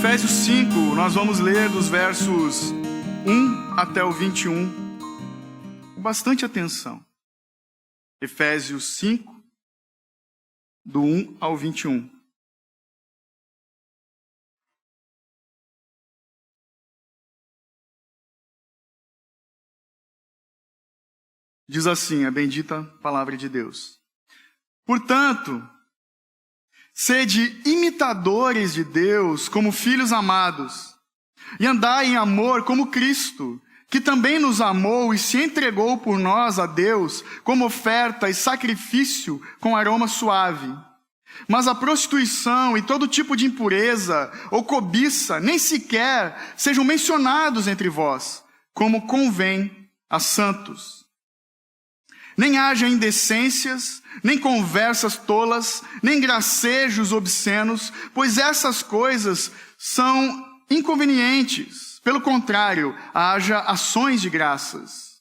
Efésios 5, nós vamos ler dos versos 1 até o 21, com bastante atenção. Efésios 5, do 1 ao 21. Diz assim a bendita palavra de Deus: Portanto, sede imitadores de Deus como filhos amados, e andai em amor como Cristo, que também nos amou e se entregou por nós a Deus como oferta e sacrifício com aroma suave. Mas a prostituição e todo tipo de impureza ou cobiça nem sequer sejam mencionados entre vós, como convém a santos. Nem haja indecências, nem conversas tolas, nem gracejos obscenos, pois essas coisas são inconvenientes. Pelo contrário, haja ações de graças.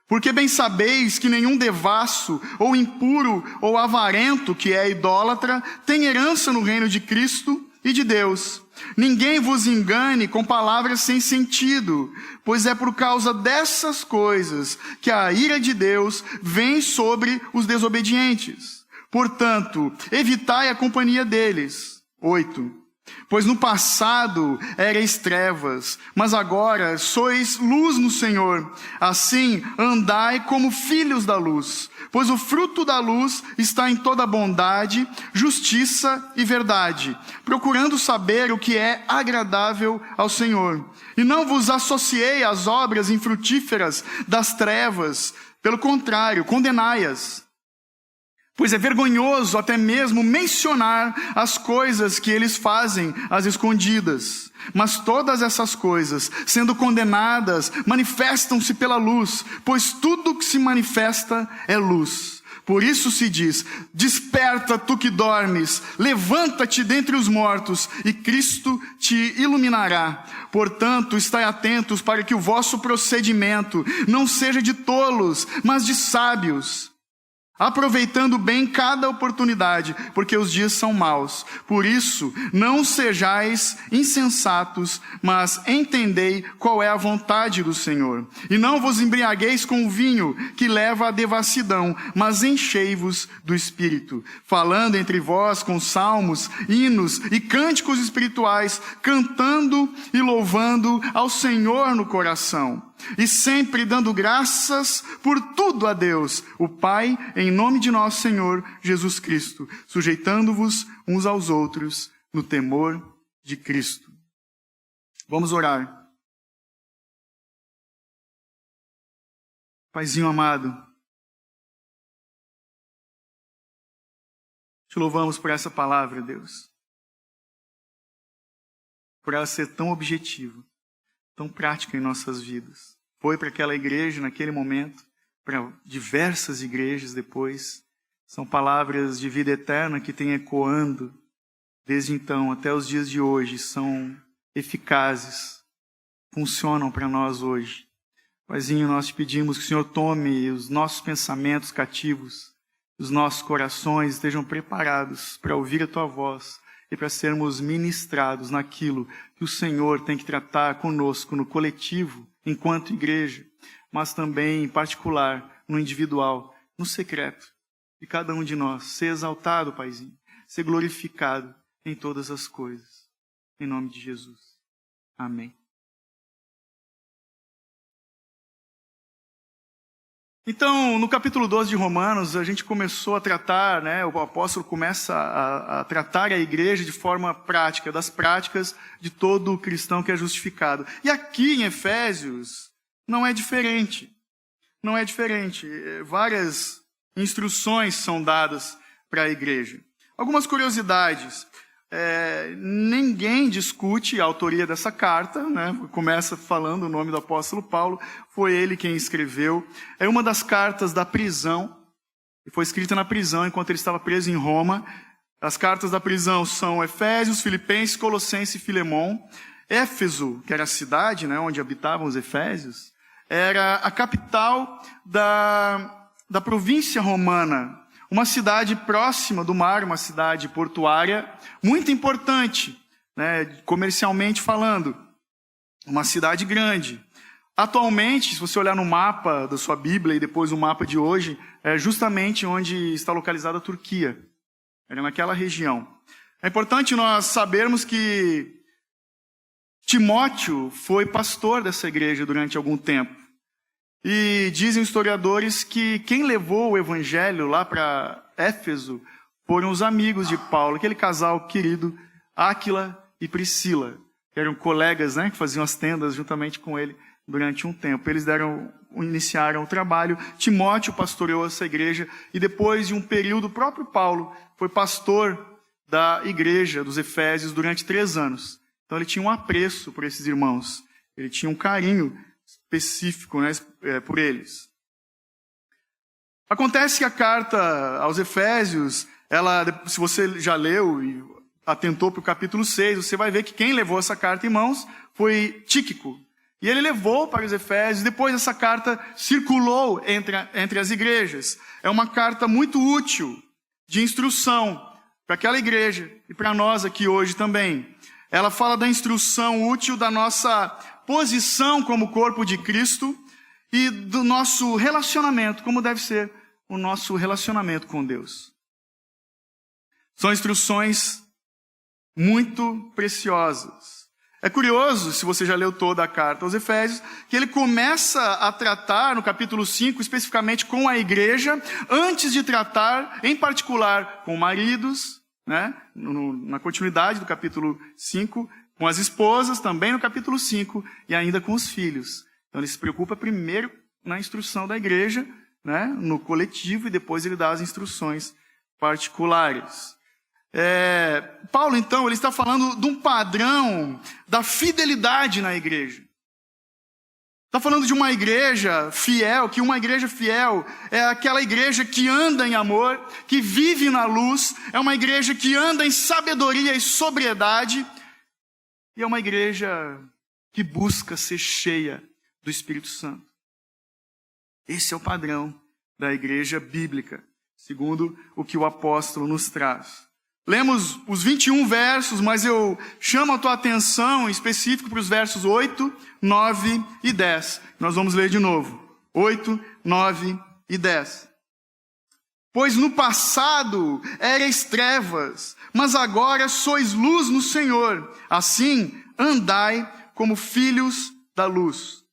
Porque bem sabeis que nenhum devasso, ou impuro, ou avarento, que é idólatra, tem herança no reino de Cristo e de Deus. Ninguém vos engane com palavras sem sentido, pois é por causa dessas coisas que a ira de Deus vem sobre os desobedientes. Portanto, evitai a companhia deles. 8. Pois no passado erais trevas, mas agora sois luz no Senhor. Assim andai como filhos da luz, pois o fruto da luz está em toda bondade, justiça e verdade, procurando saber o que é agradável ao Senhor. E não vos associei às obras infrutíferas das trevas, pelo contrário, condenai-as. Pois é vergonhoso até mesmo mencionar as coisas que eles fazem às escondidas. Mas todas essas coisas, sendo condenadas, manifestam-se pela luz, pois tudo que se manifesta é luz. Por isso se diz: desperta tu que dormes, levanta-te dentre os mortos, e Cristo te iluminará. Portanto, estai atentos para que o vosso procedimento não seja de tolos, mas de sábios, aproveitando bem cada oportunidade, porque os dias são maus. Por isso, não sejais insensatos, mas entendei qual é a vontade do Senhor. E não vos embriagueis com o vinho, que leva à devassidão, mas enchei-vos do Espírito, falando entre vós com salmos, hinos e cânticos espirituais, cantando e louvando ao Senhor no coração. E sempre dando graças por tudo a Deus, o Pai, em nome de nosso Senhor Jesus Cristo, sujeitando-vos uns aos outros no temor de Cristo. Vamos orar. Paizinho amado, te louvamos por essa palavra, Deus, por ela ser tão objetiva, tão prática em nossas vidas. Foi para aquela igreja naquele momento, para diversas igrejas depois. São palavras de vida eterna que têm ecoando desde então até os dias de hoje. São eficazes, funcionam para nós hoje. Paizinho, nós te pedimos que o Senhor tome os nossos pensamentos cativos, os nossos corações estejam preparados para ouvir a tua voz e para sermos ministrados naquilo que o Senhor tem que tratar conosco no coletivo, enquanto igreja, mas também em particular, no individual, no secreto de cada um de nós. Ser exaltado, Paizinho, ser glorificado em todas as coisas. Em nome de Jesus. Amém. Então, no capítulo 12 de Romanos, a gente começou a tratar, o apóstolo começa a tratar a igreja de forma prática, das práticas de todo cristão que é justificado. E aqui em Efésios, não é diferente. Não é diferente. Várias instruções são dadas para a igreja. Algumas curiosidades. Ninguém discute a autoria dessa carta, Começa falando o nome do apóstolo Paulo, foi ele quem escreveu. É uma das cartas da prisão, e foi escrita na prisão enquanto ele estava preso em Roma. As cartas da prisão são Efésios, Filipenses, Colossenses e Filemon. Éfeso, que era a cidade onde habitavam os efésios, era a capital da província romana. Uma cidade próxima do mar, uma cidade portuária, muito importante né, comercialmente falando. Uma cidade grande. Atualmente, se você olhar no mapa da sua Bíblia e depois o mapa de hoje, é justamente onde está localizada a Turquia. Era naquela região. É importante nós sabermos que Timóteo foi pastor dessa igreja durante algum tempo. E dizem historiadores que quem levou o evangelho lá para Éfeso foram os amigos de Paulo, aquele casal querido, Áquila e Priscila, que eram colegas, né, que faziam as tendas juntamente com ele durante um tempo. Eles iniciaram o trabalho. Timóteo pastoreou essa igreja e depois de um período, o próprio Paulo foi pastor da igreja dos Efésios durante 3 anos. Então ele tinha um apreço por esses irmãos. Ele tinha um carinho específico, né, por eles. Acontece que a carta aos Efésios, se você já leu e atentou para o capítulo 6, você vai ver que quem levou essa carta em mãos foi Tíquico. E ele levou para os Efésios, depois essa carta circulou entre as igrejas. É uma carta muito útil, de instrução, para aquela igreja e para nós aqui hoje também. Ela fala da instrução útil da nossa posição como corpo de Cristo e do nosso relacionamento, como deve ser o nosso relacionamento com Deus. São instruções muito preciosas. É curioso, se você já leu toda a carta aos Efésios, que ele começa a tratar, no capítulo 5, especificamente com a igreja, antes de tratar, em particular, com maridos, né? Na continuidade do capítulo 5, com as esposas, também no capítulo 5, e ainda com os filhos. Então ele se preocupa primeiro na instrução da igreja, né? No coletivo, e depois ele dá as instruções particulares. Paulo, então, ele está falando de um padrão da fidelidade na igreja. Está falando de uma igreja fiel, que uma igreja fiel é aquela igreja que anda em amor, que vive na luz, é uma igreja que anda em sabedoria e sobriedade, e é uma igreja que busca ser cheia do Espírito Santo. Esse é o padrão da igreja bíblica, segundo o que o apóstolo nos traz. Lemos os 21 versos, mas eu chamo a tua atenção em específico para os versos 8, 9 e 10. Nós vamos ler de novo. 8, 9 e 10. Pois no passado erais trevas, mas agora sois luz no Senhor. Assim andai como filhos da luz.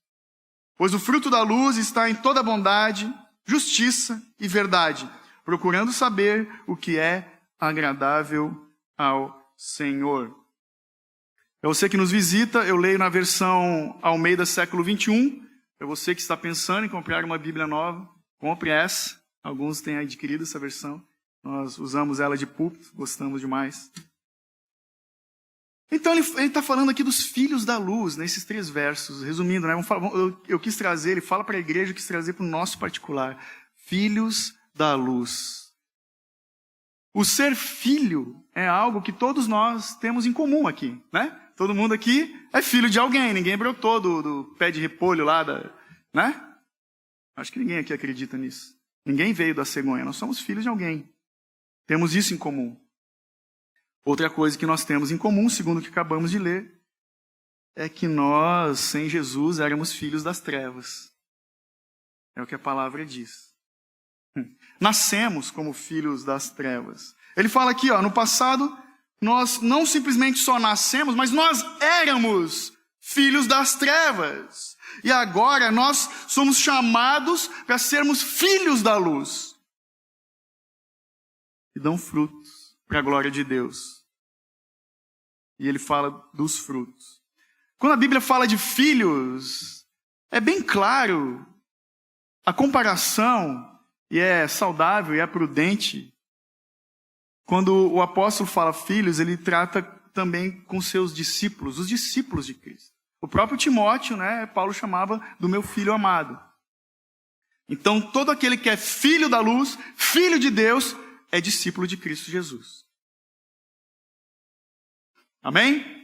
Pois o fruto da luz está em toda bondade, justiça e verdade, procurando saber o que é agradável ao Senhor. É você que nos visita, eu leio na versão Almeida século 21. É você que está pensando em comprar uma Bíblia nova, compre essa. Alguns têm adquirido essa versão. Nós usamos ela de púlpito, gostamos demais. Então ele está falando aqui dos filhos da luz, nesses 3 versos. Resumindo, né? Eu quis trazer, ele fala para a igreja, eu quis trazer para o nosso particular. Filhos da luz. O ser filho é algo que todos nós temos em comum aqui, né? Todo mundo aqui é filho de alguém, ninguém brotou do pé de repolho lá, né? Acho que ninguém aqui acredita nisso. Ninguém veio da cegonha, nós somos filhos de alguém. Temos isso em comum. Outra coisa que nós temos em comum, segundo o que acabamos de ler, é que nós, sem Jesus, éramos filhos das trevas. É o que a palavra diz. Nascemos como filhos das trevas. Ele fala aqui, no passado, nós não simplesmente só nascemos, mas nós éramos filhos das trevas. E agora nós somos chamados para sermos filhos da luz. E dão frutos para a glória de Deus. E ele fala dos frutos. Quando a Bíblia fala de filhos, é bem claro a comparação. E é saudável e é prudente. Quando o apóstolo fala filhos, ele trata também com seus discípulos, os discípulos de Cristo. O próprio Timóteo, né, Paulo chamava do meu filho amado. Então, todo aquele que é filho da luz, filho de Deus, é discípulo de Cristo Jesus. Amém?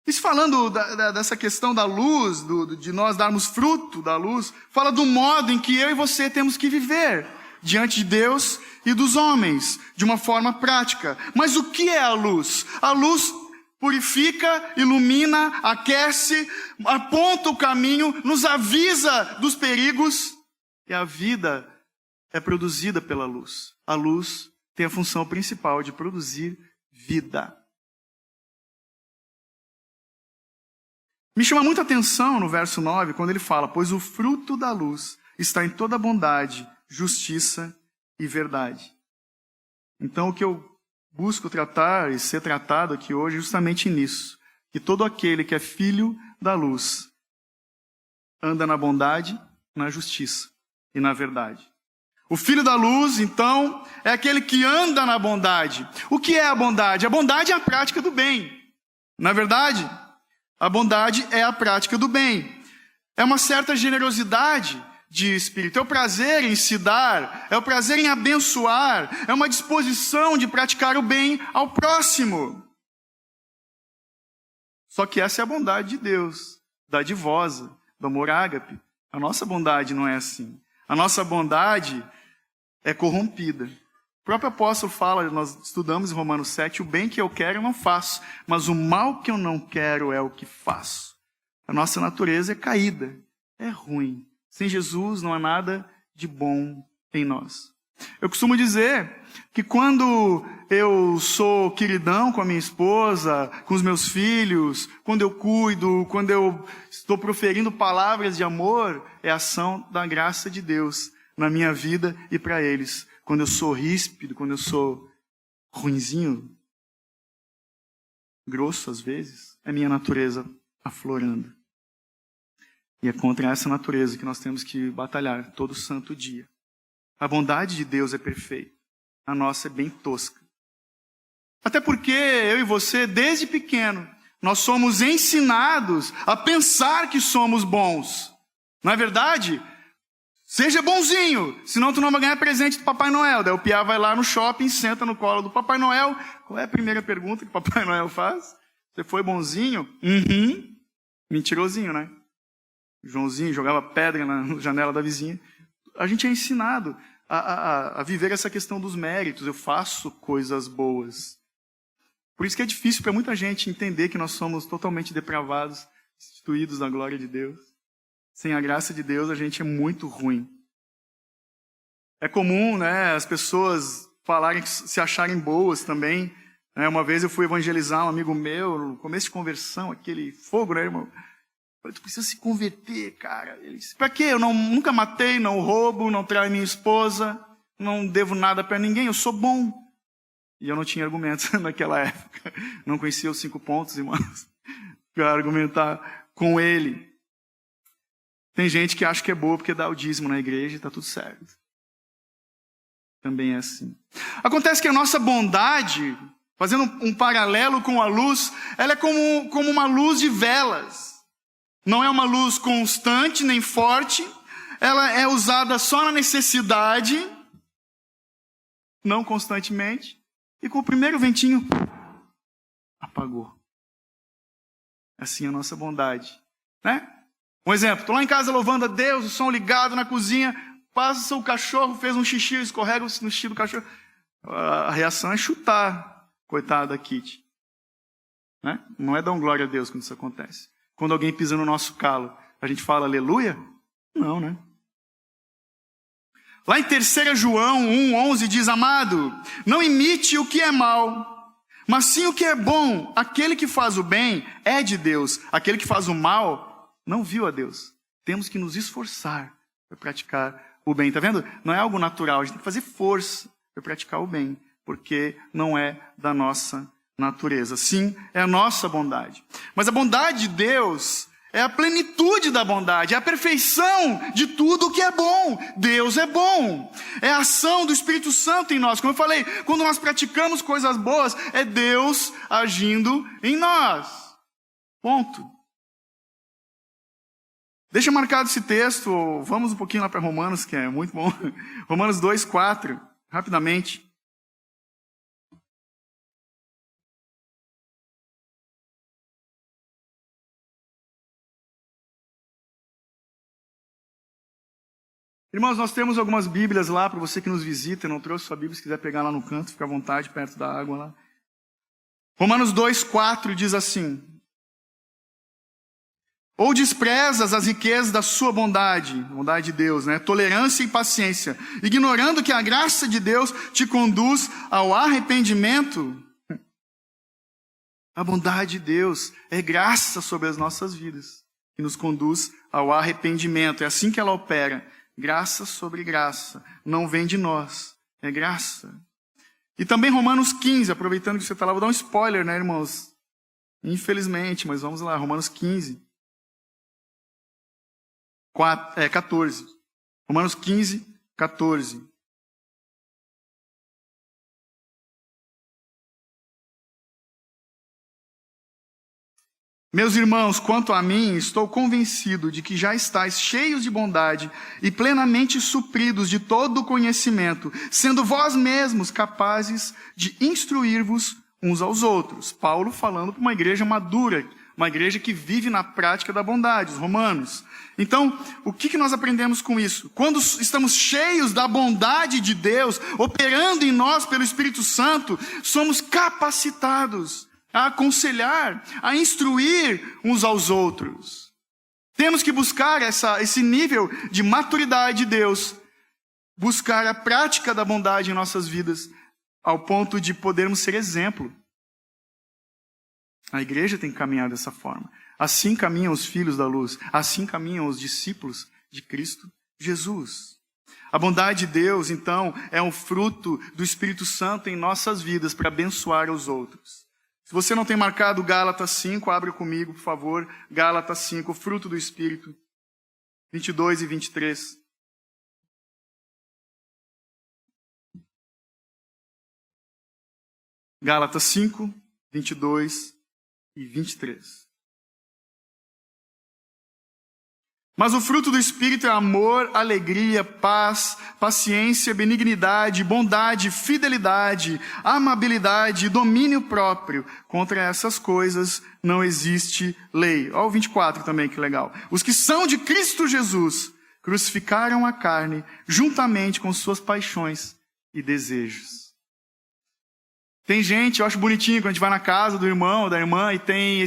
Isso falando dessa questão da luz, de nós darmos fruto da luz, fala do modo em que eu e você temos que viver. diante de Deus e dos homens, de uma forma prática. Mas o que é a luz? A luz purifica, ilumina, aquece, aponta o caminho, nos avisa dos perigos. E a vida é produzida pela luz. A luz tem a função principal de produzir vida. Me chama muita atenção no verso 9, quando ele fala: pois o fruto da luz está em toda bondade, justiça e verdade. Então o que eu busco tratar e ser tratado aqui hoje é justamente nisso. Que todo aquele que é filho da luz anda na bondade, na justiça e na verdade. O filho da luz, então, é aquele que anda na bondade. O que é a bondade? A bondade é a prática do bem. Na verdade, a bondade é a prática do bem. É uma certa generosidade de espírito. É o prazer em se dar, é o prazer em abençoar, é uma disposição de praticar o bem ao próximo. Só que essa é a bondade de Deus, dadivosa, do amor ágape. A nossa bondade não é assim. A nossa bondade é corrompida. O próprio apóstolo fala, nós estudamos em Romanos 7, o bem que eu quero eu não faço, mas o mal que eu não quero é o que faço. A nossa natureza é caída, é ruim. Sem Jesus não há nada de bom em nós. Eu costumo dizer que quando eu sou queridão com a minha esposa, com os meus filhos, quando eu cuido, quando eu estou proferindo palavras de amor, é a ação da graça de Deus na minha vida e para eles. Quando eu sou ríspido, quando eu sou ruinzinho, grosso às vezes, é minha natureza aflorando. E é contra essa natureza que nós temos que batalhar todo santo dia. A bondade de Deus é perfeita. A nossa é bem tosca. Até porque eu e você, desde pequeno, nós somos ensinados a pensar que somos bons. Não é verdade? Seja bonzinho, senão tu não vai ganhar presente do Papai Noel. Daí o Piá vai lá no shopping, senta no colo do Papai Noel. Qual é a primeira pergunta que o Papai Noel faz? Você foi bonzinho? Uhum. Mentirosinho, né? Joãozinho jogava pedra na janela da vizinha. A gente é ensinado a viver essa questão dos méritos. Eu faço coisas boas. Por isso que é difícil para muita gente entender que nós somos totalmente depravados, destituídos da glória de Deus. Sem a graça de Deus, a gente é muito ruim. É comum, né, as pessoas falarem, se acharem boas também. Uma vez eu fui evangelizar um amigo meu, no começo de conversão, aquele fogo, né, irmão? Eu falei, tu precisa se converter, cara. Ele disse, pra quê? Eu nunca matei, não roubo, não traio minha esposa, não devo nada para ninguém, eu sou bom. E eu não tinha argumentos naquela época. Não conhecia os 5 pontos, irmãos, para argumentar com ele. Tem gente que acha que é boa porque dá o dízimo na igreja e está tudo certo. Também é assim. Acontece que a nossa bondade, fazendo um paralelo com a luz, ela é como uma luz de velas. Não é uma luz constante nem forte. Ela é usada só na necessidade, não constantemente. E com o primeiro ventinho, apagou. Assim é a nossa bondade, né? Um exemplo, estou lá em casa louvando a Deus, o som ligado na cozinha, passa o cachorro, fez um xixi, escorrega no xixi do cachorro. A reação é chutar, coitada da Kitty. Né? Não é dar um glória a Deus quando isso acontece. Quando alguém pisa no nosso calo, a gente fala aleluia? Não, né? Lá em 3 João 1,11 diz, amado, não imite o que é mal, mas sim o que é bom. Aquele que faz o bem é de Deus, aquele que faz o mal não viu a Deus. Temos que nos esforçar para praticar o bem. Está vendo? Não é algo natural. A gente tem que fazer força para praticar o bem. Porque não é da nossa natureza. Sim, é a nossa bondade. Mas a bondade de Deus é a plenitude da bondade. É a perfeição de tudo o que é bom. Deus é bom. É a ação do Espírito Santo em nós. Como eu falei, quando nós praticamos coisas boas, é Deus agindo em nós. Ponto. Deixa marcado esse texto, vamos um pouquinho lá para Romanos, que é muito bom. Romanos 2:4, rapidamente. Irmãos, nós temos algumas Bíblias lá para você que nos visita. Não trouxe sua Bíblia, se quiser pegar lá no canto, fica à vontade, perto da água lá. Romanos 2,4 diz assim: ou desprezas as riquezas da sua bondade, bondade de Deus, né? Tolerância e paciência, ignorando que a graça de Deus te conduz ao arrependimento. A bondade de Deus é graça sobre as nossas vidas, que nos conduz ao arrependimento. É assim que ela opera. Graça sobre graça. Não vem de nós. É graça. E também Romanos 15, aproveitando que você está lá, vou dar um spoiler, né, irmãos? Infelizmente, mas vamos lá. Romanos 15. 14. Romanos 15, 14. Meus irmãos, quanto a mim, estou convencido de que já estáis cheios de bondade e plenamente supridos de todo o conhecimento, sendo vós mesmos capazes de instruir-vos uns aos outros. Paulo falando para uma igreja madura, uma igreja que vive na prática da bondade, os romanos. Então, o que nós aprendemos com isso? Quando estamos cheios da bondade de Deus, operando em nós pelo Espírito Santo, somos capacitados a aconselhar, a instruir uns aos outros. Temos que buscar esse nível de maturidade de Deus, buscar a prática da bondade em nossas vidas, ao ponto de podermos ser exemplo. A igreja tem que caminhar dessa forma. Assim caminham os filhos da luz, assim caminham os discípulos de Cristo Jesus. A bondade de Deus, então, é um fruto do Espírito Santo em nossas vidas para abençoar os outros. Se você não tem marcado Gálatas 5, abre comigo, por favor. Gálatas 5, fruto do Espírito, 22 e 23. Gálatas 5, 22 e 23. Mas o fruto do Espírito é amor, alegria, paz, paciência, benignidade, bondade, fidelidade, amabilidade e domínio próprio. Contra essas coisas não existe lei. Olha o 24 também, que legal. Os que são de Cristo Jesus crucificaram a carne juntamente com suas paixões e desejos. Tem gente, eu acho bonitinho, quando a gente vai na casa do irmão ou da irmã e tem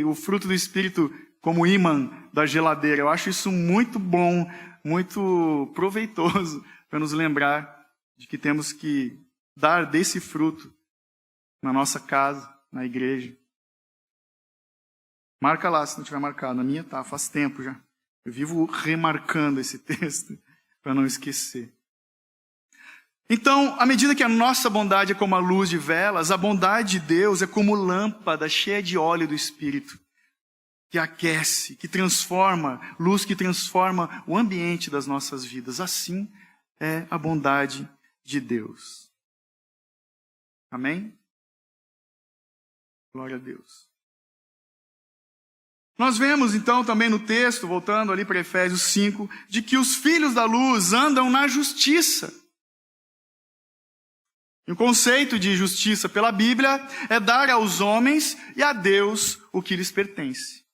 o fruto do Espírito como imã da geladeira. Eu acho isso muito bom, muito proveitoso para nos lembrar de que temos que dar desse fruto na nossa casa, na igreja. Marca lá se não tiver marcado. Na minha tá, faz tempo já. Eu vivo remarcando esse texto para não esquecer. Então, à medida que a nossa bondade é como a luz de velas, a bondade de Deus é como lâmpada cheia de óleo do Espírito, que aquece, que transforma, luz que transforma o ambiente das nossas vidas. Assim é a bondade de Deus. Amém? Glória a Deus. Nós vemos então também no texto, voltando ali para Efésios 5, de que os filhos da luz andam na justiça. E o conceito de justiça pela Bíblia é dar aos homens e a Deus o que lhes pertence.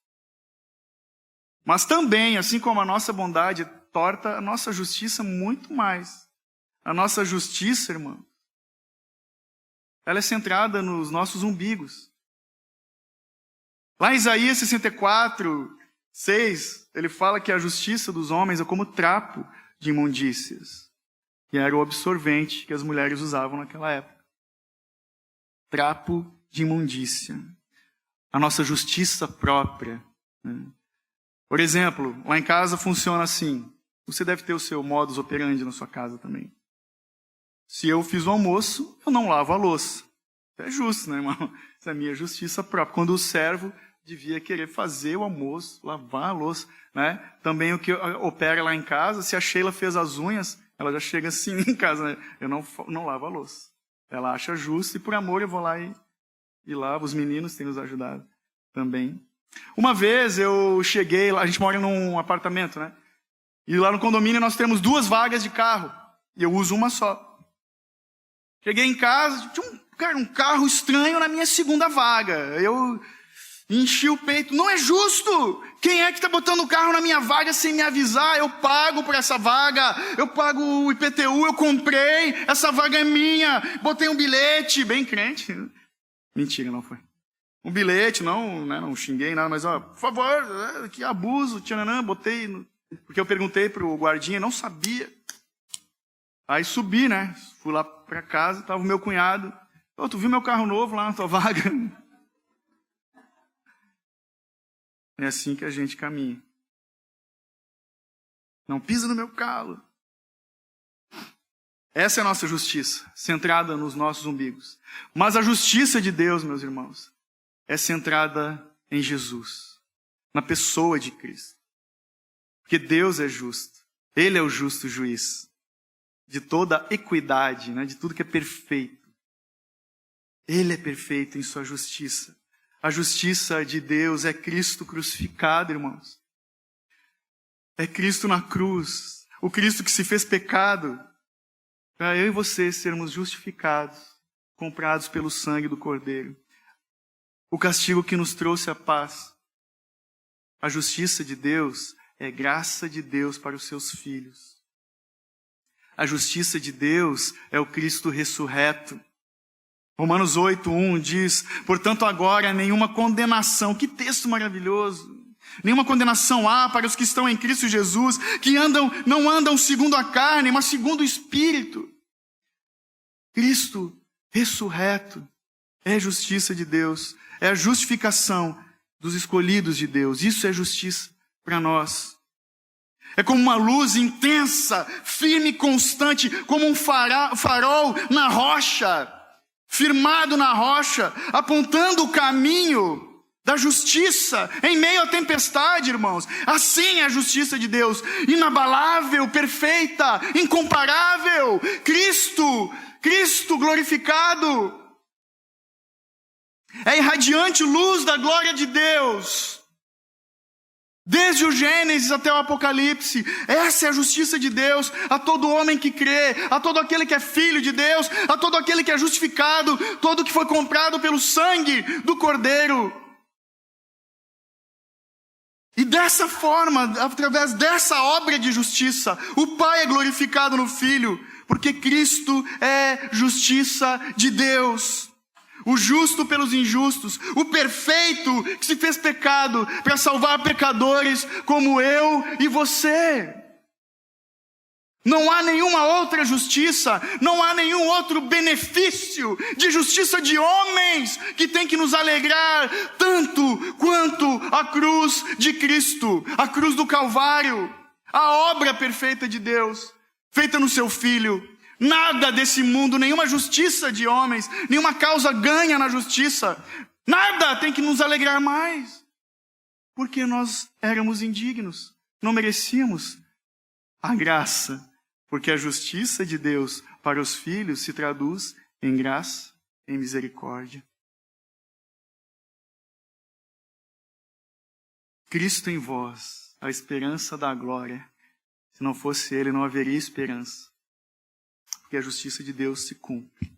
Mas também, assim como a nossa bondade torta a nossa justiça muito mais. A nossa justiça, irmão, ela é centrada nos nossos umbigos. Lá em Isaías 64, 6, ele fala que a justiça dos homens é como trapo de imundícias. Que era o absorvente que as mulheres usavam naquela época. Trapo de imundícia. A nossa justiça própria, né? Por exemplo, lá em casa funciona assim. Você deve ter o seu modus operandi na sua casa também. Se eu fiz o almoço, eu não lavo a louça. Isso é justo, né, irmão? Isso é a minha justiça própria. Quando o servo devia querer fazer o almoço, lavar a louça, né? Também o que opera lá em casa, se a Sheila fez as unhas, ela já chega assim em casa, né? Eu não lavo a louça. Ela acha justo e por amor eu vou lá e lavo. Os meninos têm nos ajudado também. Uma vez eu cheguei lá, a gente mora num apartamento, né? E lá no condomínio nós temos 2 vagas de carro. E eu uso uma só. Cheguei em casa, tinha um carro estranho na minha segunda vaga. Enchi o peito. Não é justo. Quem é que está botando o carro na minha vaga sem me avisar? Eu pago por essa vaga. Eu pago o IPTU, eu comprei. Essa vaga é minha. Botei um bilhete. Bem crente. Mentira, não foi. Um bilhete, não xinguei nada, mas, por favor, que abuso. Tchananã, botei. Porque eu perguntei pro guardinha, não sabia. Aí subi, né? Fui lá para casa, estava o meu cunhado. Tu viu meu carro novo lá na tua vaga? É assim que a gente caminha. Não pisa no meu calo. Essa é a nossa justiça, centrada nos nossos umbigos. Mas a justiça de Deus, meus irmãos, é centrada em Jesus, na pessoa de Cristo. Porque Deus é justo. Ele é o justo juiz de toda equidade, né? De tudo que é perfeito. Ele é perfeito em sua justiça. A justiça de Deus é Cristo crucificado, irmãos. É Cristo na cruz. O Cristo que se fez pecado para eu e você sermos justificados, comprados pelo sangue do Cordeiro. O castigo que nos trouxe a paz. A justiça de Deus é graça de Deus para os seus filhos. A justiça de Deus é o Cristo ressurreto. Romanos 8:1 diz, portanto agora nenhuma condenação, que texto maravilhoso, nenhuma condenação há para os que estão em Cristo Jesus, que não andam segundo a carne, mas segundo o Espírito. Cristo ressurreto é a justiça de Deus, é a justificação dos escolhidos de Deus, isso é justiça para nós. É como uma luz intensa, firme e constante, como um farol na rocha, firmado na rocha, apontando o caminho da justiça em meio à tempestade, irmãos. Assim é a justiça de Deus, inabalável, perfeita, incomparável. Cristo glorificado. É a irradiante luz da glória de Deus. Desde o Gênesis até o Apocalipse, essa é a justiça de Deus a todo homem que crê, a todo aquele que é filho de Deus, a todo aquele que é justificado, todo que foi comprado pelo sangue do Cordeiro. E dessa forma, através dessa obra de justiça, o Pai é glorificado no Filho, porque Cristo é justiça de Deus. O justo pelos injustos, o perfeito que se fez pecado para salvar pecadores como eu e você. Não há nenhuma outra justiça, não há nenhum outro benefício de justiça de homens que tem que nos alegrar tanto quanto a cruz de Cristo, a cruz do Calvário, a obra perfeita de Deus, feita no seu Filho. Nada desse mundo, nenhuma justiça de homens, nenhuma causa ganha na justiça. Nada tem que nos alegrar mais. Porque nós éramos indignos, não merecíamos a graça. Porque a justiça de Deus para os filhos se traduz em graça, em misericórdia. Cristo em vós, a esperança da glória. Se não fosse Ele, não haveria esperança. Porque a justiça de Deus se cumpre.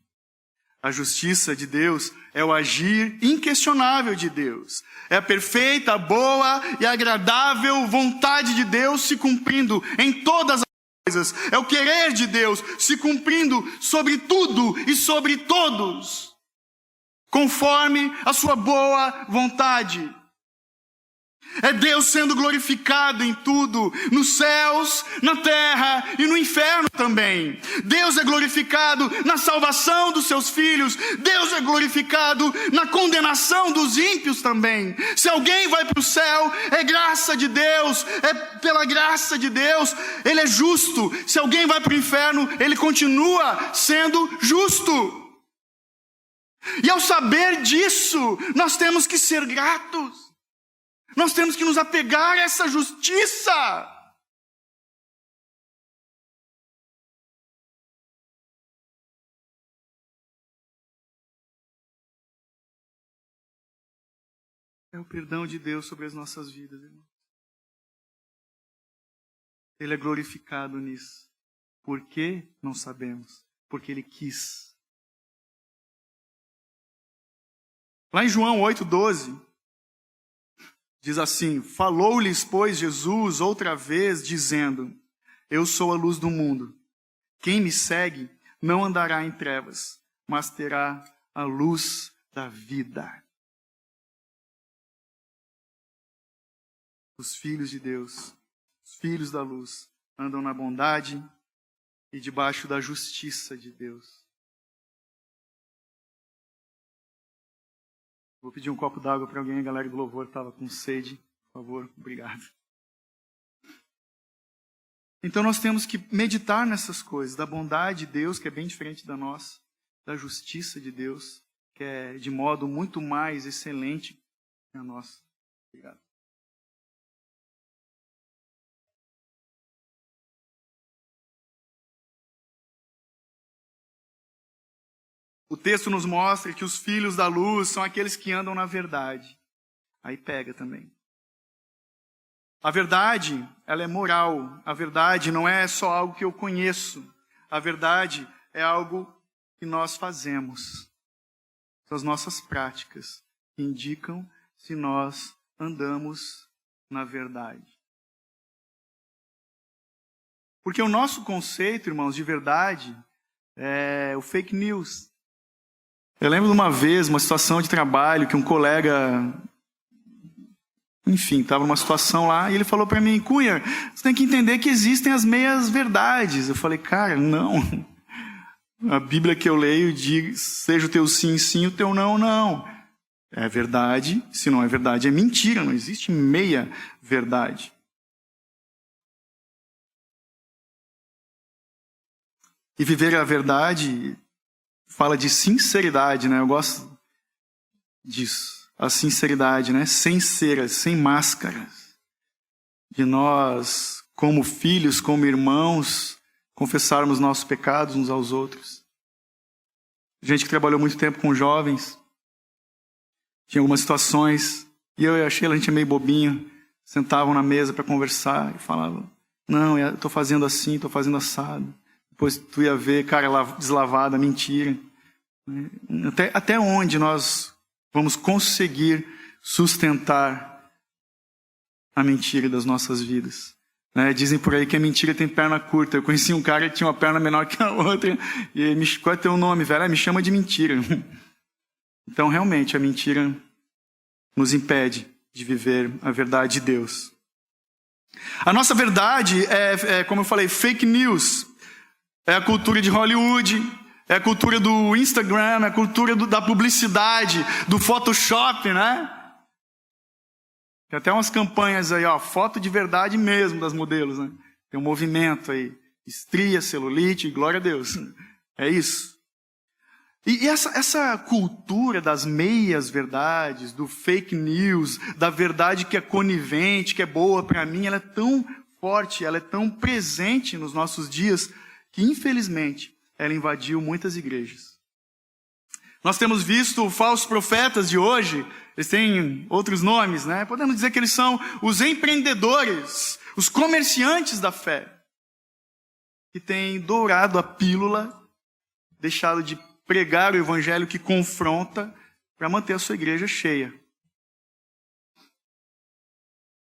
A justiça de Deus é o agir inquestionável de Deus. É a perfeita, boa e agradável vontade de Deus se cumprindo em todas as coisas. É o querer de Deus se cumprindo sobre tudo e sobre todos, conforme a sua boa vontade. É Deus sendo glorificado em tudo, nos céus, na terra e no inferno também. Deus é glorificado na salvação dos seus filhos. Deus é glorificado na condenação dos ímpios também. Se alguém vai para o céu, é graça de Deus, é pela graça de Deus. Ele é justo. Se alguém vai para o inferno, ele continua sendo justo. E ao saber disso, nós temos que ser gratos. Nós temos que nos apegar a essa justiça. É o perdão de Deus sobre as nossas vidas, irmão. Ele é glorificado nisso. Por quê? Não sabemos. Porque Ele quis. Lá em João 8:12, Diz assim: falou-lhes, pois, Jesus outra vez, dizendo: eu sou a luz do mundo. Quem me segue não andará em trevas, mas terá a luz da vida. Os filhos de Deus, os filhos da luz, andam na bondade e debaixo da justiça de Deus. Vou pedir um copo d'água para alguém, a galera do louvor estava com sede. Por favor, obrigado. Então nós temos que meditar nessas coisas, da bondade de Deus, que é bem diferente da nossa, da justiça de Deus, que é de modo muito mais excelente que a nossa. Obrigado. O texto nos mostra que os filhos da luz são aqueles que andam na verdade. Aí pega também. A verdade, ela é moral. A verdade não é só algo que eu conheço. A verdade é algo que nós fazemos. São as nossas práticas que indicam se nós andamos na verdade. Porque o nosso conceito, irmãos, de verdade é o fake news. Eu lembro de uma vez, uma situação de trabalho, que um colega, enfim, estava numa situação lá, e ele falou para mim: Cunha, você tem que entender que existem as meias verdades. Eu falei: cara, não. A Bíblia que eu leio diz: seja o teu sim, sim, o teu não, não. É verdade, se não é verdade, é mentira, não existe meia verdade. E viver a verdade fala de sinceridade, né? Eu gosto disso. A sinceridade, né? Sem ceras, sem máscaras. De nós, como filhos, como irmãos, confessarmos nossos pecados uns aos outros. Gente que trabalhou muito tempo com jovens. Tinha algumas situações, e eu e a Sheila, a gente é meio bobinho. Sentavam na mesa para conversar e falavam: não, eu estou fazendo assim, estou fazendo assado. Depois tu ia ver, cara, deslavada, mentira. Até onde nós vamos conseguir sustentar a mentira das nossas vidas? Dizem por aí que a mentira tem perna curta. Eu conheci um cara que tinha uma perna menor que a outra. E ele: qual é teu nome, velho? Me chama de mentira. Então, realmente, a mentira nos impede de viver a verdade de Deus. A nossa verdade como eu falei, fake news. É a cultura de Hollywood, é a cultura do Instagram, é a cultura da publicidade, do Photoshop, né? Tem até umas campanhas aí, ó, foto de verdade mesmo das modelos, né? Tem um movimento aí, estria, celulite, glória a Deus. É isso. E essa cultura das meias verdades, do fake news, da verdade que é conivente, que é boa para mim, ela é tão forte, ela é tão presente nos nossos dias, que infelizmente ela invadiu muitas igrejas. Nós temos visto falsos profetas de hoje, eles têm outros nomes, né? Podemos dizer que eles são os empreendedores, os comerciantes da fé, que têm dourado a pílula, deixado de pregar o evangelho que confronta, para manter a sua igreja cheia.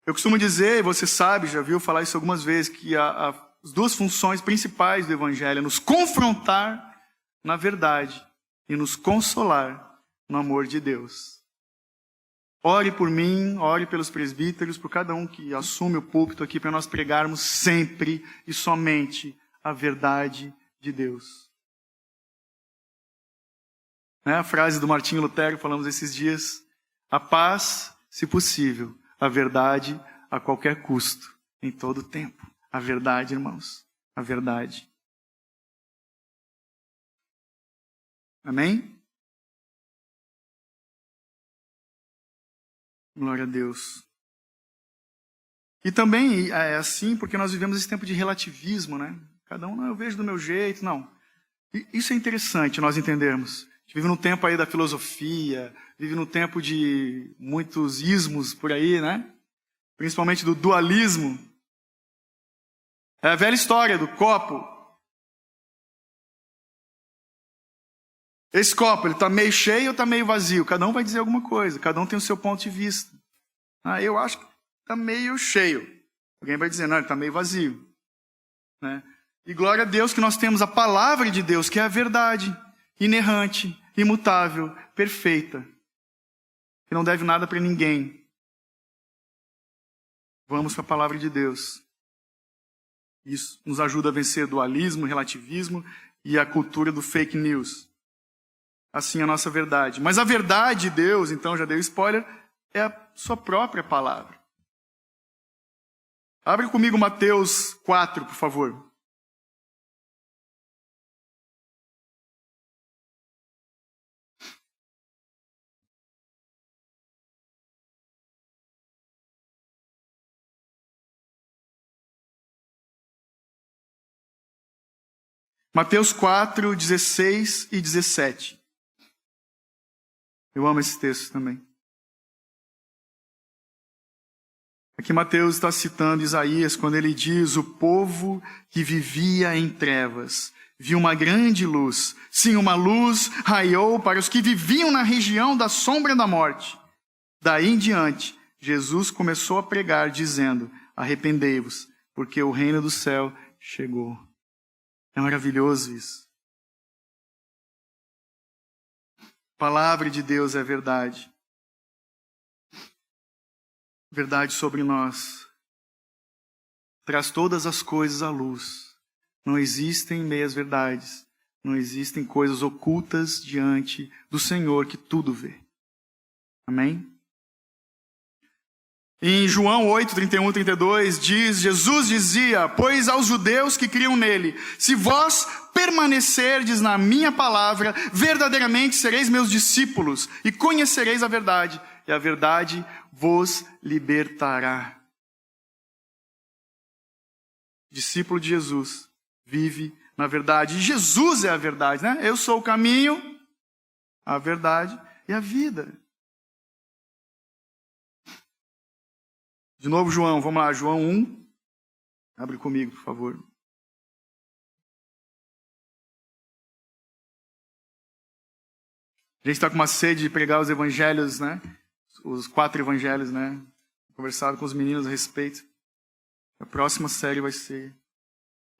Eu costumo dizer, você sabe, já viu falar isso algumas vezes, que as duas funções principais do evangelho é nos confrontar na verdade e nos consolar no amor de Deus. Ore por mim, ore pelos presbíteros, por cada um que assume o púlpito aqui, para nós pregarmos sempre e somente a verdade de Deus. A frase do Martinho Lutero, falamos esses dias: a paz, se possível, a verdade a qualquer custo, em todo tempo. A verdade, irmãos, a verdade. Amém? Glória a Deus. E também é assim porque nós vivemos esse tempo de relativismo, né? Cada um: não, eu vejo do meu jeito, não. E isso é interessante nós entendermos. A gente vive num tempo aí da filosofia, vive num tempo de muitos ismos por aí, né? Principalmente do dualismo. É a velha história do copo. Esse copo, ele está meio cheio ou está meio vazio? Cada um vai dizer alguma coisa, cada um tem o seu ponto de vista. Eu acho que está meio cheio. Alguém vai dizer, não, ele está meio vazio. Né? E glória a Deus que nós temos a palavra de Deus, que é a verdade, inerrante, imutável, perfeita, que não deve nada para ninguém. Vamos para a palavra de Deus. Isso nos ajuda a vencer o dualismo, o relativismo e a cultura do fake news. Assim a nossa verdade. Mas a verdade de Deus, então, já dei spoiler, é a sua própria palavra. Abre comigo Mateus 4, por favor. Mateus 4, 16 e 17. Eu amo esse texto também. Aqui Mateus está citando Isaías quando ele diz: o povo que vivia em trevas viu uma grande luz. Sim, uma luz raiou para os que viviam na região da sombra da morte. Daí em diante, Jesus começou a pregar dizendo: arrependei-vos, porque o reino do céu chegou. É maravilhoso isso. A palavra de Deus é verdade. Verdade sobre nós. Traz todas as coisas à luz. Não existem meias verdades. Não existem coisas ocultas diante do Senhor que tudo vê. Amém? Em João 8, 31 e 32, Jesus dizia: pois aos judeus que criam nele, se vós permanecerdes na minha palavra, verdadeiramente sereis meus discípulos, e conhecereis a verdade, e a verdade vos libertará. Discípulo de Jesus vive na verdade. E Jesus é a verdade, né? Eu sou o caminho, a verdade e a vida. De novo, João, vamos lá, João 1. Abre comigo, por favor. A gente está com uma sede de pregar os evangelhos, né? Os 4 evangelhos, né? Conversado com os meninos a respeito. A próxima série vai ser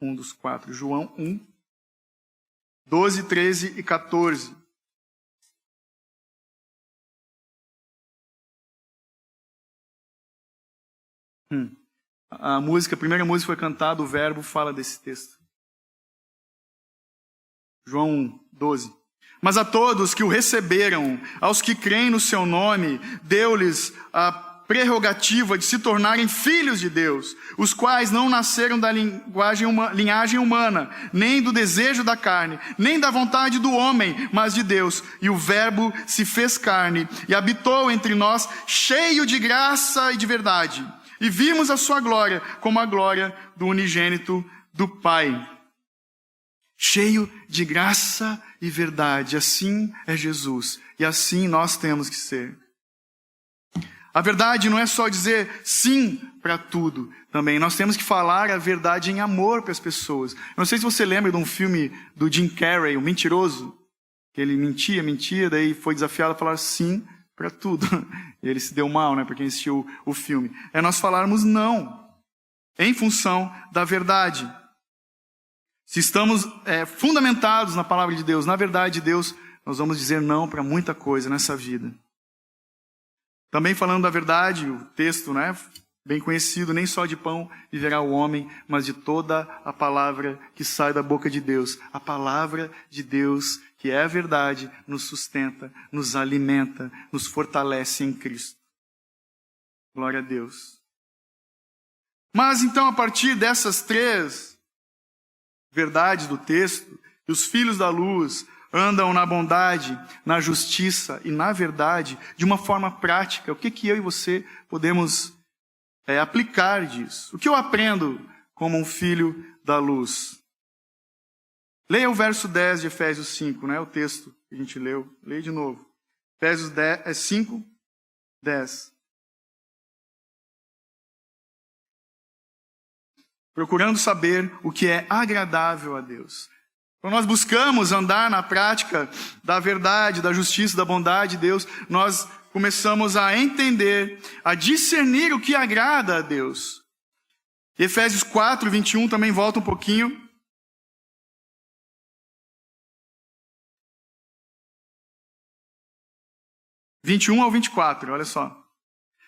um dos 4. João 1, 12, 13 e 14. A primeira música foi cantada, o verbo fala desse texto. João 1, 12. Mas a todos que o receberam, aos que creem no seu nome, deu-lhes a prerrogativa de se tornarem filhos de Deus, os quais não nasceram da linhagem humana, nem do desejo da carne, nem da vontade do homem, mas de Deus. E o verbo se fez carne e habitou entre nós, cheio de graça e de verdade. E vimos a sua glória como a glória do unigênito do Pai. Cheio de graça e verdade. Assim é Jesus. E assim nós temos que ser. A verdade não é só dizer sim para tudo. Também nós temos que falar a verdade em amor para as pessoas. Não sei se você lembra de um filme do Jim Carrey, O Mentiroso. Que ele mentia, daí foi desafiado a falar sim para tudo. E ele se deu mal, né, para quem assistiu o filme. É nós falarmos não, em função da verdade. Se estamos fundamentados na palavra de Deus, na verdade de Deus, nós vamos dizer não para muita coisa nessa vida. Também falando da verdade, o texto, né, bem conhecido: nem só de pão viverá o homem, mas de toda a palavra que sai da boca de Deus. A palavra de Deus, que é a verdade, nos sustenta, nos alimenta, nos fortalece em Cristo. Glória a Deus. Mas então, a partir dessas 3 verdades do texto, os filhos da luz andam na bondade, na justiça e na verdade, de uma forma prática. O que eu e você podemos aplicar disso? O que eu aprendo como um filho da luz? Leia o verso 10 de Efésios 5, né? O texto que a gente leu. Leia de novo. Efésios 5, 10. Procurando saber o que é agradável a Deus. Quando nós buscamos andar na prática da verdade, da justiça, da bondade de Deus, nós começamos a entender, a discernir o que agrada a Deus. Efésios 4, 21 também volta um pouquinho. (21 ao 24), olha só.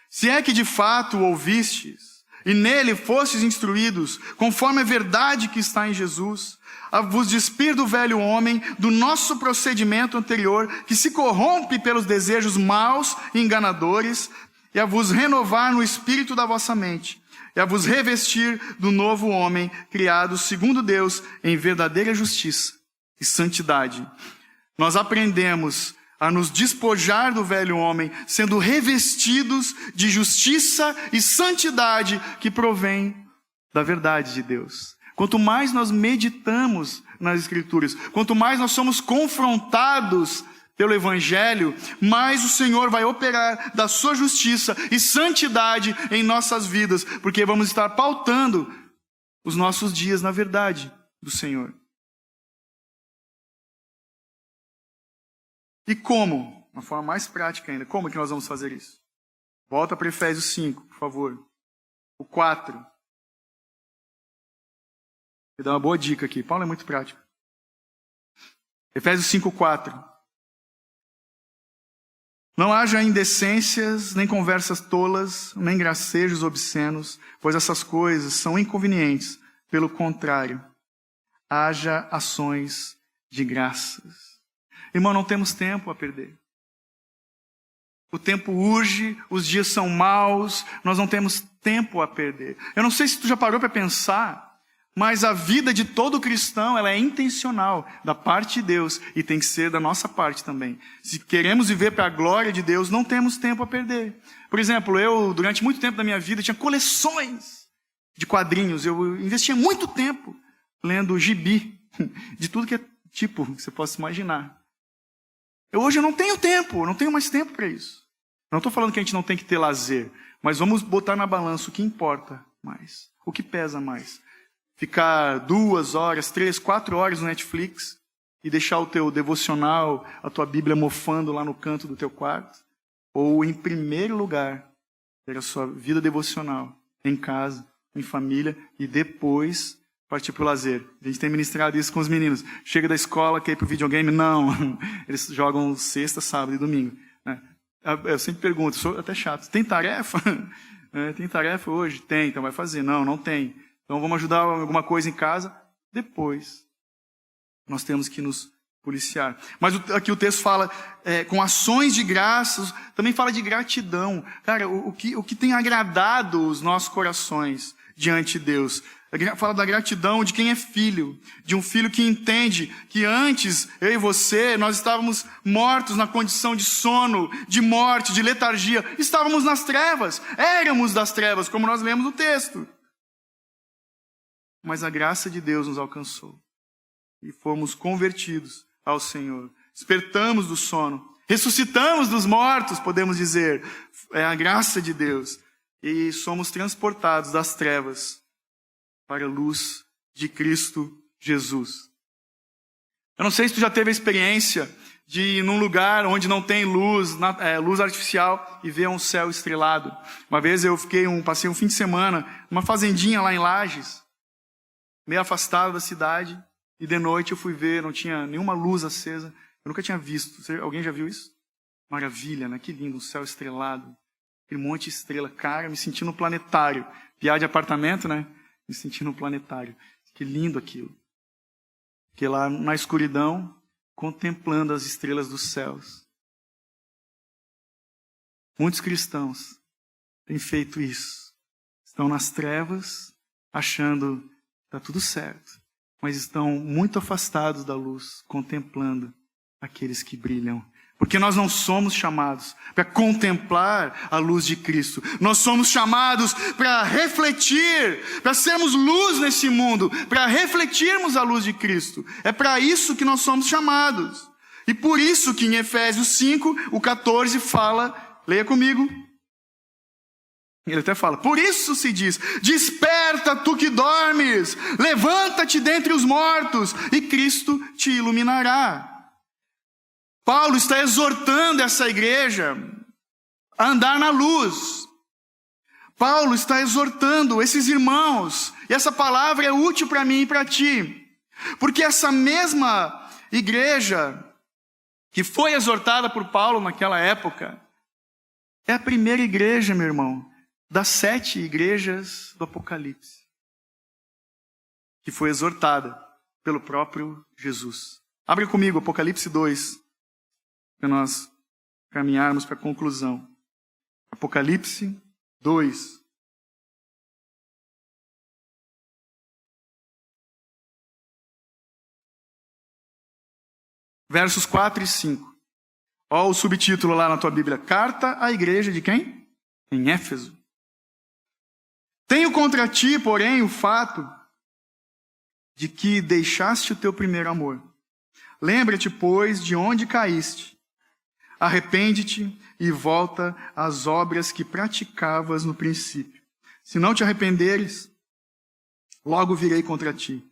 Se é que de fato o ouvistes, e nele fostes instruídos, conforme a verdade que está em Jesus, a vos despir do velho homem, do nosso procedimento anterior, que se corrompe pelos desejos maus e enganadores, e a vos renovar no espírito da vossa mente, e a vos revestir do novo homem, criado segundo Deus, em verdadeira justiça e santidade. Nós aprendemos a nos despojar do velho homem, sendo revestidos de justiça e santidade que provém da verdade de Deus. Quanto mais nós meditamos nas Escrituras, quanto mais nós somos confrontados pelo Evangelho, mais o Senhor vai operar da sua justiça e santidade em nossas vidas, porque vamos estar pautando os nossos dias na verdade do Senhor. E como? Uma forma mais prática ainda. Como que nós vamos fazer isso? Volta para Efésios 5, por favor. O 4. Vou dar uma boa dica aqui. Paulo é muito prático. Efésios 5, 4. Não haja indecências, nem conversas tolas, nem gracejos obscenos, pois essas coisas são inconvenientes. Pelo contrário, haja ações de graças. Irmão, não temos tempo a perder. O tempo urge, os dias são maus, nós não temos tempo a perder. Eu não sei se tu já parou para pensar, mas a vida de todo cristão, ela é intencional da parte de Deus e tem que ser da nossa parte também. Se queremos viver para a glória de Deus, não temos tempo a perder. Por exemplo, eu, durante muito tempo da minha vida, tinha coleções de quadrinhos. Eu investia muito tempo lendo gibi, de tudo que é tipo, que você possa imaginar. Hoje eu não tenho tempo, não tenho mais tempo para isso. Não estou falando que a gente não tem que ter lazer, mas vamos botar na balança o que importa mais, o que pesa mais. Ficar 2 horas, 3, 4 horas no Netflix e deixar o teu devocional, a tua Bíblia mofando lá no canto do teu quarto? Ou, em primeiro lugar, ter a sua vida devocional em casa, em família e depois partir para o lazer. A gente tem ministrado isso com os meninos. Chega da escola, quer ir para o videogame? Não. Eles jogam sexta, sábado e domingo. Eu sempre pergunto, sou até chato, tem tarefa? Tem tarefa hoje? Tem, então vai fazer. Não, não tem. Então vamos ajudar alguma coisa em casa? Depois. Nós temos que nos policiar. Mas aqui o texto fala com ações de graças, também fala de gratidão. Cara, o que tem agradado os nossos corações diante de Deus? Fala da gratidão de quem é filho, de um filho que entende que antes, eu e você, nós estávamos mortos na condição de sono, de morte, de letargia. Estávamos nas trevas, éramos das trevas, como nós lemos no texto. Mas a graça de Deus nos alcançou e fomos convertidos ao Senhor. Despertamos do sono, ressuscitamos dos mortos, podemos dizer. É a graça de Deus. E somos transportados das trevas para a luz de Cristo Jesus. Eu não sei se tu já teve a experiência de ir num lugar onde não tem luz, luz artificial, e ver um céu estrelado. Uma vez eu passei um fim de semana numa fazendinha lá em Lages, meio afastado da cidade, e de noite eu fui ver, não tinha nenhuma luz acesa. Eu nunca tinha visto. Alguém já viu isso? Maravilha, né? Que lindo, um céu estrelado. Aquele monte de estrela. Cara, me senti no planetário. Piada de apartamento, né? Me senti no planetário. Que lindo aquilo. Fiquei lá na escuridão, contemplando as estrelas dos céus. Muitos cristãos têm feito isso. Estão nas trevas, achando que está tudo certo. Mas estão muito afastados da luz, contemplando aqueles que brilham. Porque nós não somos chamados para contemplar a luz de Cristo. Nós somos chamados para refletir, para sermos luz nesse mundo, para refletirmos a luz de Cristo. É para isso que nós somos chamados. E por isso que em Efésios 5, o 14 fala, leia comigo. Ele até fala, por isso se diz, desperta tu que dormes, levanta-te dentre os mortos e Cristo te iluminará. Paulo está exortando essa igreja a andar na luz. Paulo está exortando esses irmãos, e essa palavra é útil para mim e para ti, porque essa mesma igreja que foi exortada por Paulo naquela época, é a primeira igreja, meu irmão, das 7 igrejas do Apocalipse, que foi exortada pelo próprio Jesus. Abre comigo Apocalipse 2, para nós caminharmos para a conclusão. Apocalipse 2. Versos 4 e 5. Olha o subtítulo lá na tua Bíblia. Carta à igreja de quem? Em Éfeso. Tenho contra ti, porém, o fato de que deixaste o teu primeiro amor. Lembra-te, pois, de onde caíste. Arrepende-te e volta às obras que praticavas no princípio. Se não te arrependeres, logo virei contra ti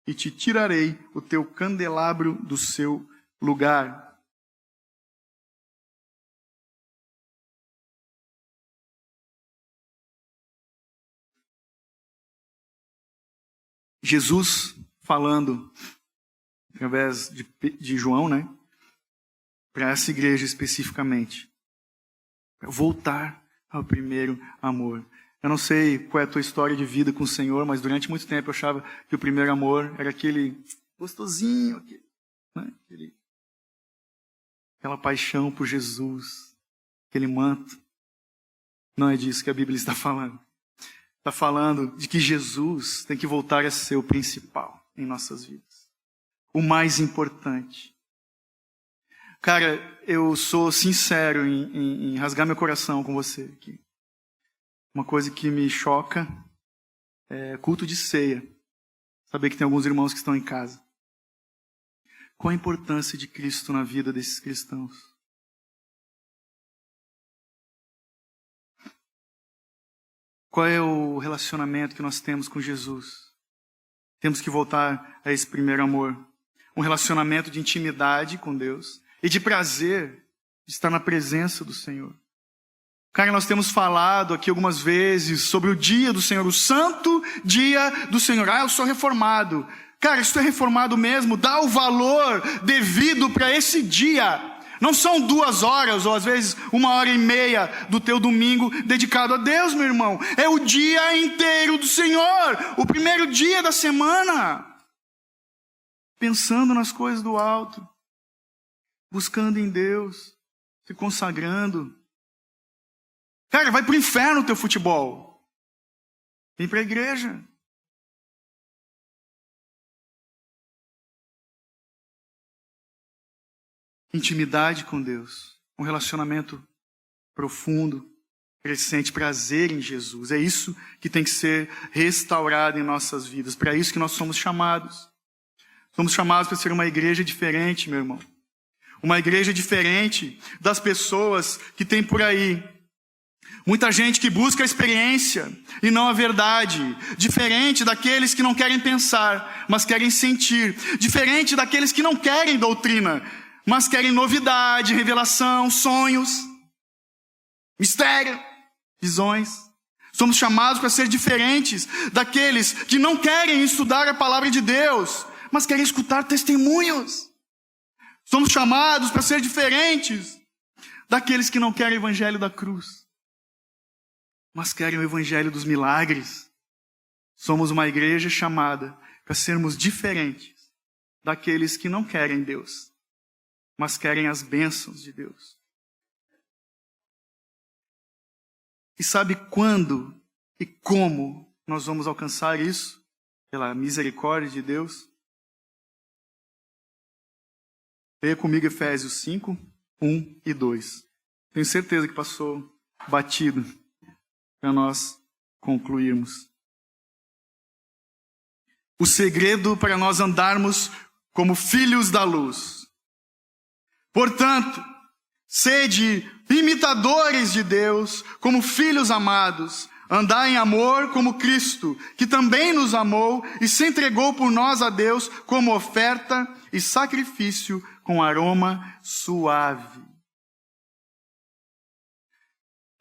e te tirarei o teu candelabro do seu lugar. Jesus falando, através de João, né? Para essa igreja especificamente. Voltar ao primeiro amor. Eu não sei qual é a tua história de vida com o Senhor, mas durante muito tempo eu achava que o primeiro amor era aquele gostosinho, né? Aquela paixão por Jesus, aquele manto. Não é disso que a Bíblia está falando. Está falando de que Jesus tem que voltar a ser o principal em nossas vidas. O mais importante. Cara, eu sou sincero em rasgar meu coração com você aqui. Uma coisa que me choca é culto de ceia. Saber que tem alguns irmãos que estão em casa. Qual a importância de Cristo na vida desses cristãos? Qual é o relacionamento que nós temos com Jesus? Temos que voltar a esse primeiro amor. Um relacionamento de intimidade com Deus e de prazer de estar na presença do Senhor. Cara, nós temos falado aqui algumas vezes sobre o dia do Senhor, o santo dia do Senhor. Ah, eu sou reformado. Cara, se tu é reformado mesmo, dá o valor devido para esse dia. Não são 2 horas, ou às vezes 1h30 do teu domingo dedicado a Deus, meu irmão. É o dia inteiro do Senhor. O primeiro dia da semana. Pensando nas coisas do alto. Buscando em Deus. Se consagrando. Cara, vai pro inferno o teu futebol. Vem pra igreja. Intimidade com Deus, um relacionamento profundo, crescente, prazer em Jesus. É isso que tem que ser restaurado em nossas vidas. Para isso que nós somos chamados. Somos chamados para ser uma igreja diferente, meu irmão. Uma igreja diferente das pessoas que tem por aí. Muita gente que busca a experiência e não a verdade. Diferente daqueles que não querem pensar, mas querem sentir. Diferente daqueles que não querem doutrina, mas querem novidade, revelação, sonhos, mistério, visões. Somos chamados para ser diferentes daqueles que não querem estudar a palavra de Deus, mas querem escutar testemunhos. Somos chamados para ser diferentes daqueles que não querem o evangelho da cruz, mas querem o evangelho dos milagres. Somos uma igreja chamada para sermos diferentes daqueles que não querem Deus, mas querem as bênçãos de Deus. E sabe quando e como nós vamos alcançar isso? Pela misericórdia de Deus. Leia comigo Efésios 5, 1 e 2. Tenho certeza que passou batido para nós concluirmos. O segredo para nós andarmos como filhos da luz. Portanto, sede imitadores de Deus, como filhos amados, andai em amor como Cristo, que também nos amou e se entregou por nós a Deus como oferta e sacrifício com aroma suave.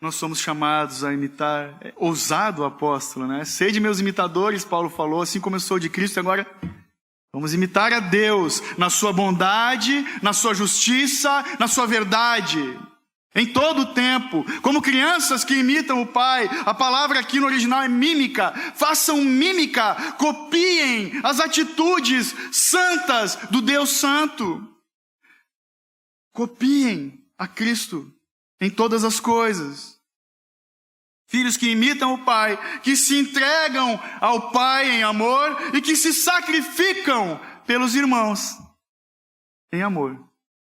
nós somos chamados a imitar, ousado o apóstolo, né? Sede meus imitadores, Paulo falou, assim como eu sou de Cristo, agora vamos imitar a Deus na sua bondade, na sua justiça, na sua verdade. Em todo o tempo, como crianças que imitam o Pai. A palavra aqui no original é mímica. Façam mímica, copiem as atitudes santas do Deus Santo. Copiem a Cristo em todas as coisas. Filhos que imitam o Pai, que se entregam ao Pai em amor e que se sacrificam pelos irmãos em amor.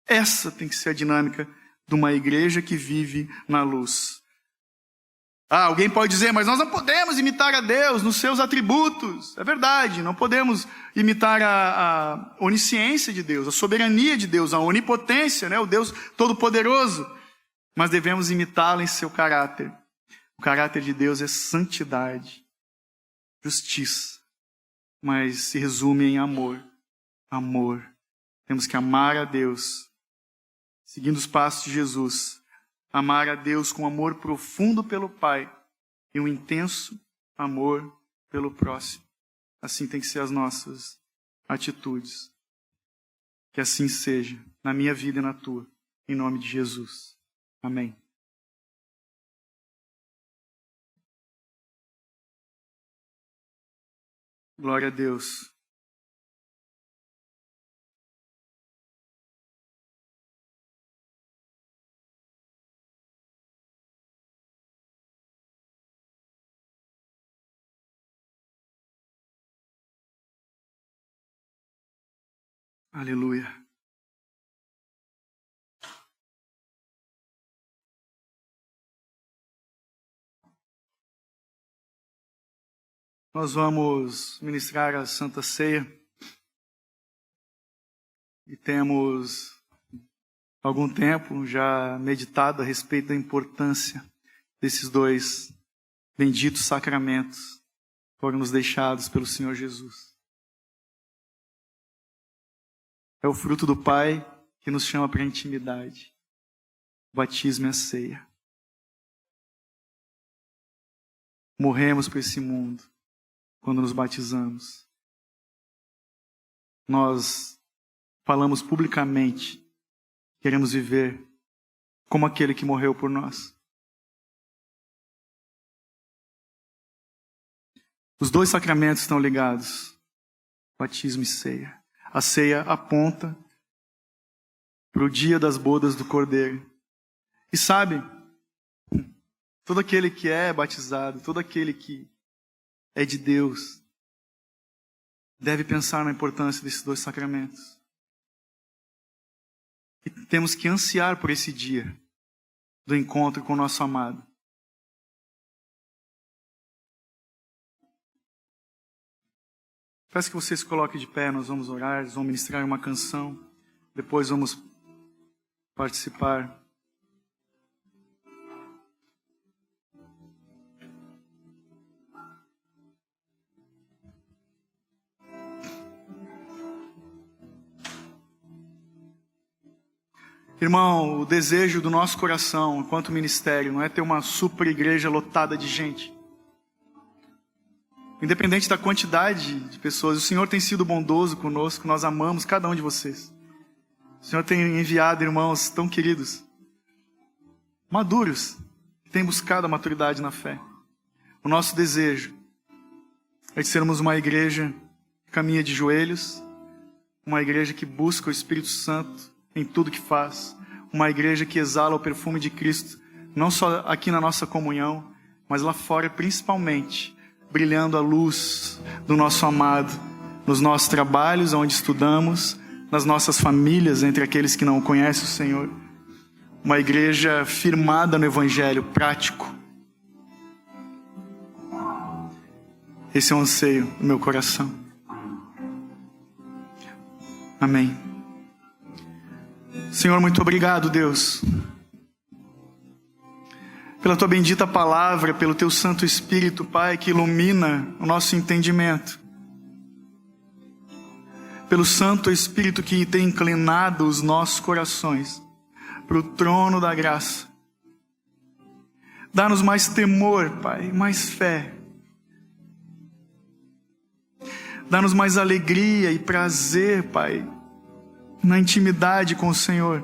Essa tem que ser a dinâmica de uma igreja que vive na luz. Alguém pode dizer, mas nós não podemos imitar a Deus nos seus atributos. É verdade, não podemos imitar a onisciência de Deus, a soberania de Deus, a onipotência, né? O Deus Todo-Poderoso. Mas devemos imitá-lo em seu caráter. O caráter de Deus é santidade, justiça, mas se resume em amor. Amor. Temos que amar a Deus, seguindo os passos de Jesus. Amar a Deus com amor profundo pelo Pai e um intenso amor pelo próximo. Assim tem que ser as nossas atitudes. Que assim seja na minha vida e na tua, em nome de Jesus. Amém. Glória a Deus. Aleluia. Nós vamos ministrar a Santa Ceia e temos algum tempo já meditado a respeito da importância desses dois benditos sacramentos que foram nos deixados pelo Senhor Jesus. É o fruto do Pai que nos chama para a intimidade. O batismo e a ceia. Morremos para esse mundo quando nos batizamos. Nós falamos publicamente, queremos viver como aquele que morreu por nós. Os dois sacramentos estão ligados, batismo e ceia. A ceia aponta para o dia das bodas do Cordeiro. E sabe, todo aquele que é batizado, todo aquele que é de Deus, deve pensar na importância desses dois sacramentos. E temos que ansiar por esse dia do encontro com o nosso amado. Peço que você se coloque de pé, nós vamos orar, vamos ministrar uma canção, depois vamos participar. Irmão, o desejo do nosso coração, enquanto ministério, não é ter uma super igreja lotada de gente. Independente da quantidade de pessoas, o Senhor tem sido bondoso conosco, nós amamos cada um de vocês. O Senhor tem enviado irmãos tão queridos, maduros, que têm buscado a maturidade na fé. O nosso desejo é de sermos uma igreja que caminha de joelhos, uma igreja que busca o Espírito Santo em tudo que faz, uma igreja que exala o perfume de Cristo, não só aqui na nossa comunhão, mas lá fora principalmente, brilhando a luz do nosso amado, nos nossos trabalhos, onde estudamos, nas nossas famílias, entre aqueles que não conhecem o Senhor. Uma igreja firmada no Evangelho, prático. Esse é o anseio do meu coração. Amém. Senhor, muito obrigado, Deus, pela Tua bendita palavra, pelo Teu Santo Espírito, Pai, que ilumina o nosso entendimento. Pelo Santo Espírito que tem inclinado os nossos corações para o trono da graça. Dá-nos mais temor, Pai, mais fé. Dá-nos mais alegria e prazer, Pai, na intimidade com o Senhor.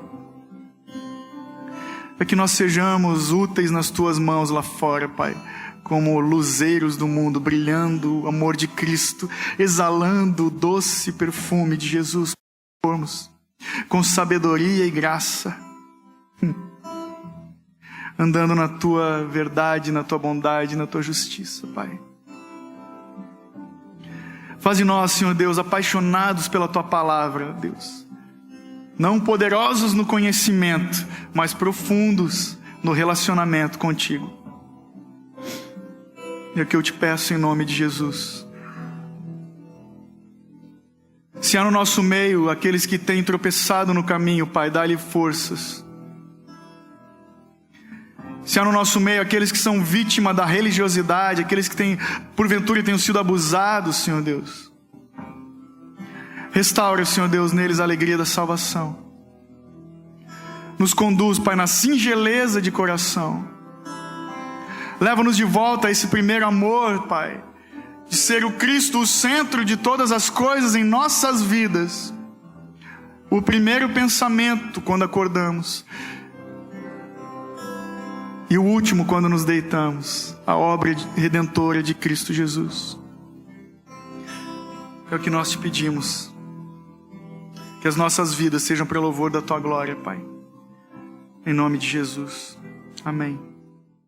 Para que nós sejamos úteis nas Tuas mãos lá fora, Pai, como luzeiros do mundo, brilhando o amor de Cristo, exalando o doce perfume de Jesus, com sabedoria e graça, andando na Tua verdade, na Tua bondade, na Tua justiça, Pai. Faz de nós, Senhor Deus, apaixonados pela Tua palavra, Deus. Não poderosos no conhecimento, mas profundos no relacionamento contigo. É o que eu te peço em nome de Jesus. Se há no nosso meio aqueles que têm tropeçado no caminho, Pai, dá-lhe forças. Se há no nosso meio aqueles que são vítimas da religiosidade, aqueles que têm, porventura, tenham sido abusados, Senhor Deus. Restaura, Senhor Deus, neles a alegria da salvação. Nos conduz, Pai, na singeleza de coração. Leva-nos de volta a esse primeiro amor, Pai, de ser o Cristo o centro de todas as coisas em nossas vidas. O primeiro pensamento quando acordamos. E o último quando nos deitamos. A obra redentora de Cristo Jesus. É o que nós te pedimos. Que as nossas vidas sejam para o louvor da Tua glória, Pai. Em nome de Jesus. Amém.